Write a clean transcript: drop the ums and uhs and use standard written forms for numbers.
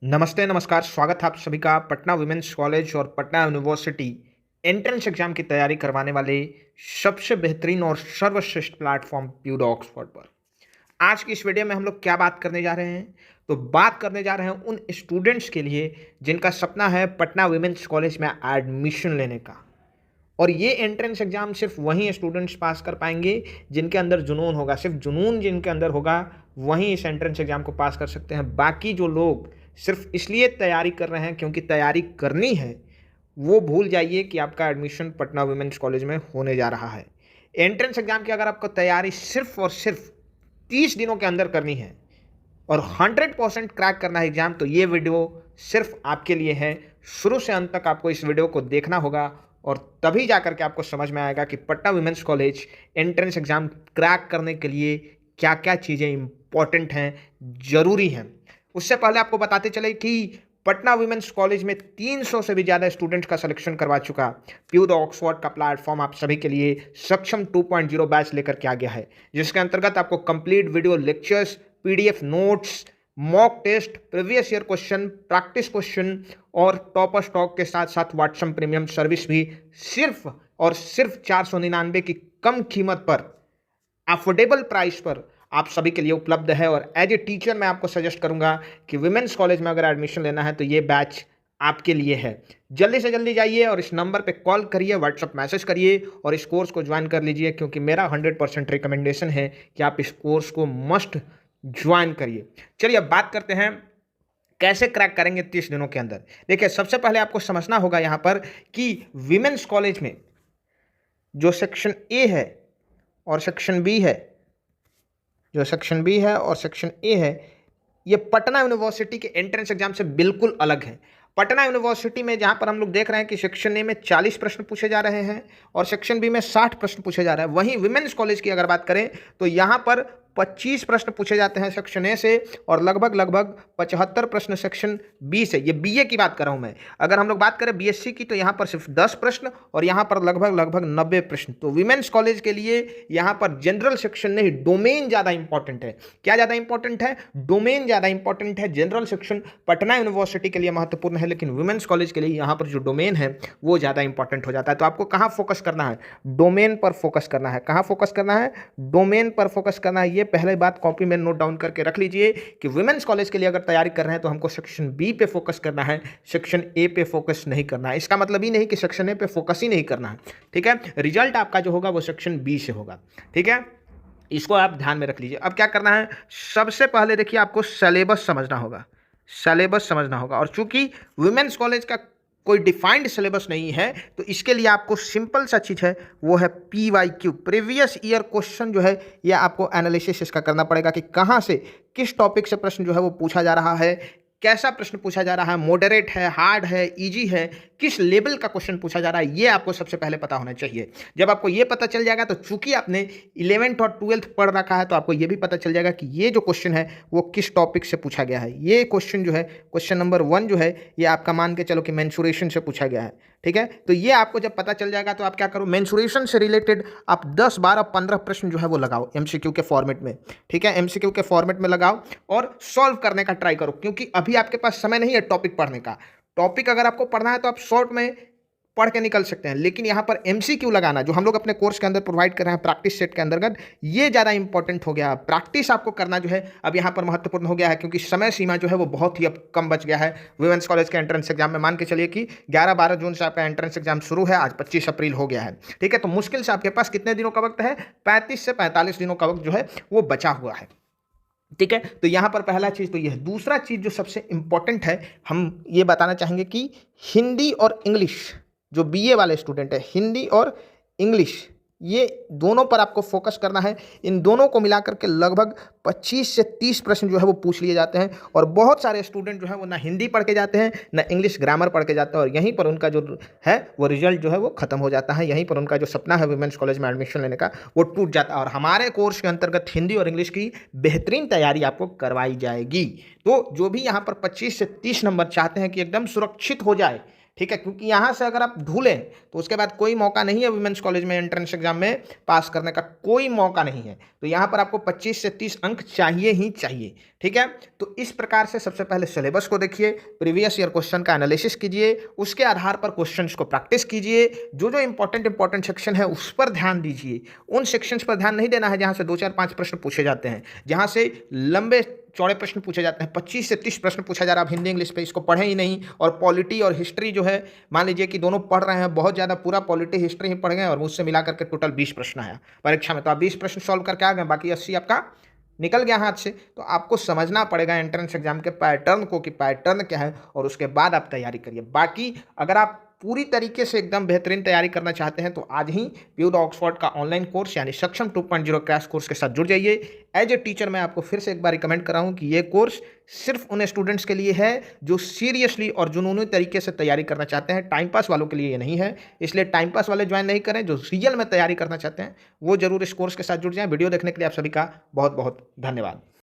नमस्ते, नमस्कार, स्वागत है आप सभी का पटना वुमेन्स कॉलेज और पटना यूनिवर्सिटी एंट्रेंस एग्जाम की तैयारी करवाने वाले सबसे बेहतरीन और सर्वश्रेष्ठ प्लेटफॉर्म प्यूडो ऑक्सफोर्ड पर। आज की इस वीडियो में हम लोग क्या बात करने जा रहे हैं? तो बात करने जा रहे हैं उन स्टूडेंट्स के लिए जिनका सपना है पटना वुमेन्स कॉलेज में एडमिशन लेने का। और ये एंट्रेंस एग्जाम सिर्फ वही स्टूडेंट्स पास कर पाएंगे जिनके अंदर जुनून होगा। सिर्फ जुनून जिनके अंदर होगा वही इस एंट्रेंस एग्जाम को पास कर सकते हैं। बाकी जो लोग सिर्फ इसलिए तैयारी कर रहे हैं क्योंकि तैयारी करनी है, वो भूल जाइए कि आपका एडमिशन पटना वुमेन्स कॉलेज में होने जा रहा है। एंट्रेंस एग्जाम की अगर आपको तैयारी सिर्फ और सिर्फ 30 दिनों के अंदर करनी है और 100% क्रैक करना है एग्जाम, तो ये वीडियो सिर्फ आपके लिए है। शुरू से अंत तक आपको इस वीडियो को देखना होगा और तभी जा करके आपको समझ में आएगा कि Patna women's college entrance exam crack करने के लिए क्या क्या चीज़ें इंपॉर्टेंट हैं, ज़रूरी हैं। उससे पहले आपको बताते चले कि पटना वुमेन्स कॉलेज में 300 से भी ज़्यादा स्टूडेंट्स का सिलेक्शन करवा चुका प्यूडो ऑक्सफोर्ड का प्लेटफॉर्म आप सभी के लिए सक्षम 2.0 बैच लेकर के आ गया है, जिसके अंतर्गत आपको complete video lectures, PDF notes, mock test, previous year question, practice question और टॉपर स्टॉक के साथ साथ व्हाट्सएप प्रीमियम सर्विस भी सिर्फ और सिर्फ 499 की कम कीमत पर, अफोर्डेबल प्राइस पर आप सभी के लिए उपलब्ध है। और एज ए टीचर मैं आपको सजेस्ट करूंगा कि विमेंस कॉलेज में अगर एडमिशन लेना है तो ये बैच आपके लिए है। जल्दी से जल्दी जाइए और इस नंबर पे कॉल करिए, व्हाट्सएप मैसेज करिए और इस कोर्स को ज्वाइन कर लीजिए, क्योंकि मेरा 100% रिकमेंडेशन है कि आप इस कोर्स को मस्ट ज्वाइन करिए। चलिए अब बात करते हैं कैसे क्रैक करेंगे 30 दिनों के अंदर। देखिए, सबसे पहले आपको समझना होगा यहाँ पर कि विमेंस कॉलेज में जो सेक्शन ए है और सेक्शन बी है, जो सेक्शन बी है और सेक्शन ए है, ये पटना यूनिवर्सिटी के एंट्रेंस एग्जाम से बिल्कुल अलग है। पटना यूनिवर्सिटी में जहाँ पर हम लोग देख रहे हैं कि सेक्शन ए में 40 प्रश्न पूछे जा रहे हैं और सेक्शन बी में 60 प्रश्न पूछे जा रहे हैं, वहीं विमेंस कॉलेज की अगर बात करें तो यहाँ पर 25 प्रश्न पूछे जाते हैं सेक्शन ए से और लगभग 75 प्रश्न सेक्शन बी से। ये बीए की बात कर रहा हूँ मैं। अगर हम लोग बात करें बीएससी की तो यहाँ पर सिर्फ 10 प्रश्न और यहाँ पर लगभग 90 प्रश्न। तो विमेंस कॉलेज के लिए यहाँ पर जनरल सेक्शन नहीं, डोमेन ज़्यादा इंपॉर्टेंट है। क्या ज़्यादा इंपॉर्टेंट है? डोमेन ज़्यादा इंपॉर्टेंट है। जनरल सेक्शन पटना यूनिवर्सिटी के लिए महत्वपूर्ण है, लेकिन विमेंस कॉलेज के लिए यहाँ पर जो डोमेन है वो ज़्यादा इंपॉर्टेंट हो जाता है। तो आपको कहाँ फोकस करना है? डोमेन पर फोकस करना है। कहाँ फोकस करना है? डोमेन पर फोकस करना है। ये पहले बात कॉपी में नोट डाउन करके रख लीजिए कि विमेंस कॉलेज के लिए अगर तैयारी कर रहे हैं तो हमको सेक्शन बी पे फोकस करना है, सेक्शन ए पे फोकस नहीं करना है। इसका मतलब ही नहीं कि सेक्शन ए पे फोकस ही नहीं करना है, ठीक है। रिजल्ट आपका जो होगा वो सेक्शन बी से होगा, ठीक है। इसको आप ध्यान में रख लीजिए। अब क्या करना है? सबसे पहले देखिए, आपको सिलेबस समझना होगा। सिलेबस समझना होगा और चूंकि वुमेन्स कॉलेज का कोई डिफाइंड सिलेबस नहीं है तो इसके लिए आपको सिंपल सा चीज़ है, वो है PYQ, प्रीवियस ईयर क्वेश्चन जो है ये आपको एनालिसिस इसका करना पड़ेगा कि कहाँ से किस टॉपिक से प्रश्न जो है वो पूछा जा रहा है, कैसा प्रश्न पूछा जा रहा है, मॉडरेट है, हार्ड है, इजी है, किस लेवल का क्वेश्चन पूछा जा रहा है, ये आपको सबसे पहले पता होना चाहिए। जब आपको ये पता चल जाएगा तो चूंकि आपने 11th और 12th पढ़ रखा है तो आपको ये भी पता चल जाएगा कि ये जो क्वेश्चन है वो किस टॉपिक से पूछा गया है। ये क्वेश्चन जो है, क्वेश्चन नंबर 1 जो है, ये आपका मान के चलो कि मेंसुरेशन से पूछा गया है, ठीक है। तो ये आपको जब पता चल जाएगा तो आप क्या करो, मेंसुरेशन से रिलेटेड आप 10, 12, 15 प्रश्न जो है वो लगाओ MCQ के फॉर्मेट में, ठीक है। MCQ के फॉर्मेट में लगाओ और सॉल्व करने का ट्राई करो, क्योंकि अभी आपके पास समय नहीं है टॉपिक पढ़ने का। टॉपिक अगर आपको पढ़ना है तो आप शॉर्ट में पढ़ के निकल सकते हैं, लेकिन यहाँ पर MCQ लगाना जो हम लोग अपने कोर्स के अंदर प्रोवाइड कर रहे हैं प्रैक्टिस सेट के अंतर्गत, ये ज़्यादा इंपॉर्टेंट हो गया। प्रैक्टिस आपको करना जो है अब यहाँ पर महत्वपूर्ण हो गया है, क्योंकि समय सीमा जो है वो बहुत ही अब कम बच गया है वुमेन्स कॉलेज के एंट्रेंस एग्जाम में। मान के चलिए कि 11-12 जून से आपका एंट्रेंस एग्जाम शुरू है, आज 25 अप्रैल हो गया है, ठीक है। तो मुश्किल से आपके पास कितने दिनों का वक्त है? 35 से 45 दिनों का वक्त जो है वो बचा हुआ है, ठीक है। तो यहाँ पर पहला चीज़ तो ये है। दूसरा चीज़ जो सबसे इंपॉर्टेंट है, हम ये बताना चाहेंगे कि हिंदी और इंग्लिश, जो BA वाले स्टूडेंट है, हिंदी और इंग्लिश ये दोनों पर आपको फोकस करना है। इन दोनों को मिलाकर के लगभग 25 से 30 प्रश्न जो है वो पूछ लिए जाते हैं और बहुत सारे स्टूडेंट जो है वो ना हिंदी पढ़ के जाते हैं ना इंग्लिश ग्रामर पढ़ के जाते हैं और यहीं पर उनका जो है वो रिजल्ट जो है वो खत्म हो जाता है। यहीं पर उनका जो सपना है वुमेन्स कॉलेज में एडमिशन लेने का वो टूट जाता है। और हमारे कोर्स के अंतर्गत हिंदी और इंग्लिश की बेहतरीन तैयारी आपको करवाई जाएगी। तो जो भी यहाँ पर 25 से 30 नंबर चाहते हैं कि एकदम सुरक्षित हो जाए, ठीक है, क्योंकि यहाँ से अगर आप ढूलें तो उसके बाद कोई मौका नहीं है वुमेन्स कॉलेज में एंट्रेंस एग्जाम में पास करने का, कोई मौका नहीं है। तो यहाँ पर आपको 25 से 30 अंक चाहिए ही चाहिए। ठीक है, तो इस प्रकार से सबसे पहले सिलेबस को देखिए, प्रीवियस ईयर क्वेश्चन का एनालिसिस कीजिए, उसके आधार पर क्वेश्चंस को प्रैक्टिस कीजिए, जो जो इंपॉर्टेंट सेक्शन है उस पर ध्यान दीजिए। उन सेक्शंस पर ध्यान नहीं देना है जहाँ से 2 4 5 प्रश्न पूछे जाते हैं, जहाँ से लंबे चौड़े प्रश्न पूछे जाते हैं, 25 से 30 प्रश्न पूछा जा रहा है, आप हिंदी इंग्लिश पे इसको पढ़े ही नहीं, और पॉलिटी और हिस्ट्री जो है मान लीजिए कि दोनों पढ़ रहे हैं, बहुत ज़्यादा पूरा पॉलिटी हिस्ट्री ही पढ़ गए और मुझसे मिला करके टोटल 20 प्रश्न आया परीक्षा में, तो आप 20 प्रश्न सॉल्व करके आ गए, बाकी 80 आपका निकल गया हाथ से। तो आपको समझना पड़ेगा एंट्रेंस एग्जाम के पैटर्न को कि पैटर्न क्या है, और उसके बाद आप तैयारी करिए। बाकी अगर आप पूरी तरीके से एकदम बेहतरीन तैयारी करना चाहते हैं तो आज ही प्यूड ऑक्सफोर्ड का ऑनलाइन कोर्स यानी सक्षम 2.0 क्रैश कोर्स के साथ जुड़ जाइए। एज ए टीचर मैं आपको फिर से एक बार रिकमेंड कर रहा हूँ कि ये कोर्स सिर्फ उन स्टूडेंट्स के लिए है जो सीरियसली और जुनूनी तरीके से तैयारी करना चाहते हैं, टाइम पास वालों के लिए ये नहीं है। इसलिए टाइम पास वाले ज्वाइन नहीं करें, जो रियल में तैयारी करना चाहते हैं वो जरूर इस कोर्स के साथ जुड़ जाएं। वीडियो देखने के लिए आप सभी का बहुत बहुत धन्यवाद।